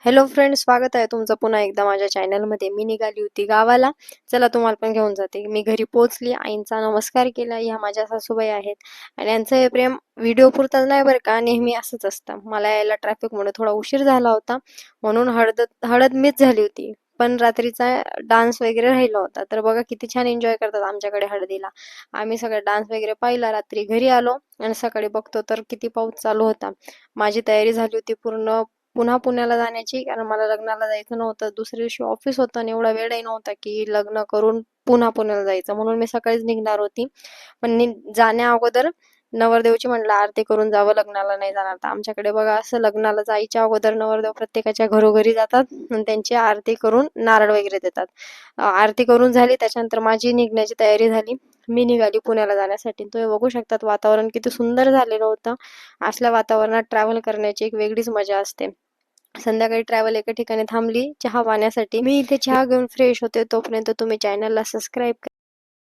Hello friends, स्वागत आहे तुमचं पुन्हा एकदा माझ्या चॅनलमध्ये. मी निघाली होती गावाला. चला तुम्हाला पण घेऊन जाते. मी घरी पोहोचली, आईंचा नमस्कार केला. ह्या माझ्या सासूबाई आहेत आणि यांचं हे प्रेम व्हिडिओ पुरतंच नाही बरं का, नेहमी असंच असतं. मला यायला ट्रॅफिकमुळे थोडा उशीर झाला होता, म्हणून हळद हळद मिस झाली होती. पण रात्रीचा डान्स वगैरे राहिला होता. तर बघा किती छान एन्जॉय करतात आमच्याकडे हळदीला. आम्ही सगळं डान्स वगैरे पाहिला. रात्री घरी आलो आणि सकाळी बघतो तर किती पाऊस चालू होता. माझी तयारी झाली होती पूर्ण पुन्हा पुण्याला जाण्याची, कारण मला लग्नाला जायचं नव्हतं. दुसऱ्या दिवशी ऑफिस होतं आणि एवढा वेळही नव्हता की लग्न करून पुन्हा पुण्याला जायचं, म्हणून मी सकाळीच निघणार होती. पण जाण्या अगोदर नवरदेवची म्हटलं आरती करून जावं, लग्नाला नाही जाणार. तर आमच्याकडे बघा असं लग्नाला जायच्या अगोदर नवरदेव प्रत्येकाच्या घरोघरी जातात आणि त्यांची आरती करून नारळ वगैरे देतात. आरती करून झाली त्याच्यानंतर माझी निघण्याची तयारी झाली. मी निघाली पुण्याला जाण्यासाठी. तुम्ही बघू शकतात वातावरण किती सुंदर झालेलं होतं. असल्या वातावरणात ट्रॅव्हल करण्याची एक वेगळीच मजा असते. संध्याकाळी ट्रॅव्हल एका ठिकाणी थांबली चहा पाण्यासाठी. मी इथे चहा घेऊन फ्रेश होते, तोपर्यंत तुम्ही चॅनलला सबस्क्राईब